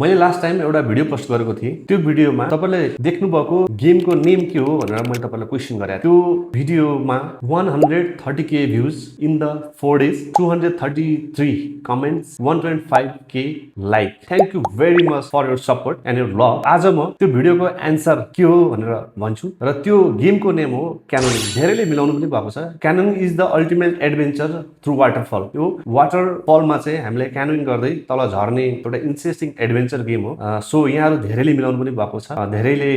मैले last time एउटा video post गरेको थिएँ। त्यो भिडियोमा तपाईले देख्नुभएको गेमको नेम के हो भनेर मैले तपाईलाई क्वेशन गरेँ। त्यो भिडियोमा 130k views in the 4 days, 233 comments, 1.5k like. Thank you very much for your support and your love. आज म त्यो भिडियोको एन्सर के हो भनेर भन्छु र त्यो गेमको नेम हो क्यानोनिङ। धेरैले मिलाउनु पनि भएको छ। Canyoning is the ultimate adventure through waterfall. यो वाटरफलमा चाहिँ हामीले क्यानोनिङ गर्दै तल झर्ने एउटा इन्ट्रेस्टिङ एडभेन्चर गेम हो। सो यहाँहरु धेरैले मिलाउनु पनि भएको छ। धेरैले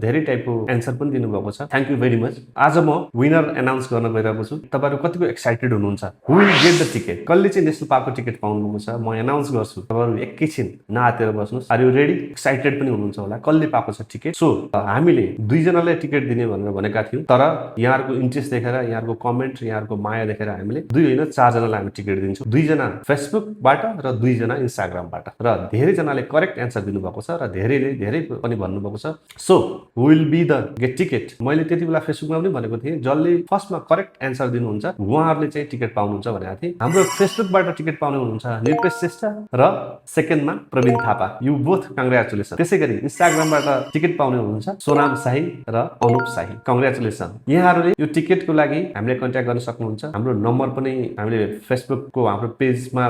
धेरै टाइपको एन्सर पनि दिनु भएको छ। Thank you very much. आज म विनर एनाउन्स गर्न गइरहेको छु। तपाईहरु कतिको एक्साइटेड हुनुहुन्छ? हु विल गेट द टिकट? कसले चाहिँ नेसनल पार्कको टिकट पाउनुहुन्छ? म एनाउन्स गर्छु। तपाईहरु एकैछिन नआतेर बस्नुस्। Are you ready? एक्साइटेड पनि हुनुहुन्छ होला। कसले पाएको छ टिकट? सो हामीले दुई जनालाई टिकट दिने भनेर भनेका थियौं। तर यहाँहरुको इन्ट्रेस्ट देखेर, यहाँहरुको कमेन्ट, यहाँहरुको माया देखेर हामीले दुई हैन चार जनालाई हामी टिकट दिन्छौं। दुई जना फेसबुकबाट र दुई जना इन्स्टाग्रामबाट। र धेरै जनाले करेक्ट एन्सर दिनुभएको छ र धेरैले धेरै पनि भन्नुभएको छ। So who will be the get ticket? मैले त्यति बेला फेसबुकमा पनि भनेको थिएँ, जसले फर्स्टमा करेक्ट एन्सर दिनुहुन्छ उहाँहरुले चाहिँ टिकट पाउनुहुन्छ भनेको थिएँ। हाम्रो फेसबुकबाट टिकट पाउने हुनुहुन्छ निरपेश श्रेष्ठ र सेकेन्डमा Prabin Thapa. You both congratulation. त्यसैगरी इन्स्टाग्रामबाट टिकट पाउने हुनुहुन्छ सोनाम शाही र अनुप शाही। कङ्ग्रेचुलेसन। यहाँहरुले यो टिकटको लागि हामीले कन्ट्याक्ट गर्न सक्नुहुन्छ। हाम्रो नम्बर पनि हामीले फेसबुकको हाम्रो पेजमा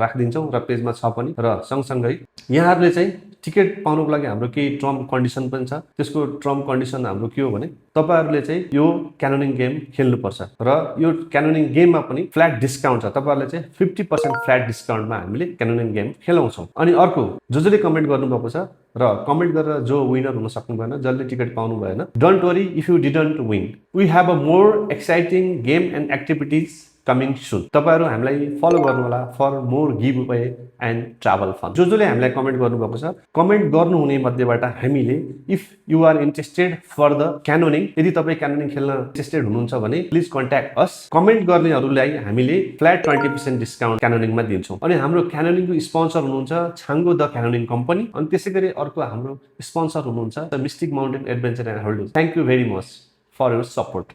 राखिदिन्छौं र पेजमा छ पनि। र सँगसँगै यहाँहरुले चाहिँ टिकट पाउनको लागि हाम्रो केही टर्म कन्डिसन पनि छ। त्यसको टर्म कन्डिसन हाम्रो के हो भने तपाईहरुले चाहिँ यो क्यानोनिङ गेम खेल्नुपर्छ र यो क्यानोनिङ गेममा पनि फ्ल्याट डिस्काउन्ट छ। तपाईहरुले चाहिँ 50% फ्ल्याट डिस्काउन्टमा हामीले क्यानोनिङ गेम खेलाउँछौं। अनि अर्को जसले कमेन्ट गर्नुभएको छ र कमेन्ट गरेर जो विनर हुन सक्नु भएन, जसले टिकट पाउनु भएन, don't worry if you didn't win. We have a more exciting game and activities coming soon. तपाईहरु हामीलाई फलो गर्नु होला for more giveaway and travel fun. जसले हामीलाई कमेन्ट गर्नुभएको छ, कमेन्ट गर्नुहुने मध्येबाट हामीले if you are interested for the canyoning, यदि तपाई क्यानोनिङ खेल्न इन्ट्रेस्टेड हुनुहुन्छ भने प्लिज कन्ट्याक्ट अस। कमेन्ट गर्नेहरुलाई हामीले फ्ल्याट 20% डिस्काउन्ट क्यानोनिङमा दिन्छौं। अनि हाम्रो क्यानोनिङको स्पोन्सर हुनुहुन्छ छाङ्गो द क्यानोनिङ कम्पनी। अनि त्यसैगरी अर्को हाम्रो स्पोन्सर हुनुहुन्छ the mystic mountain adventure and holidays. Thank you very much for your support.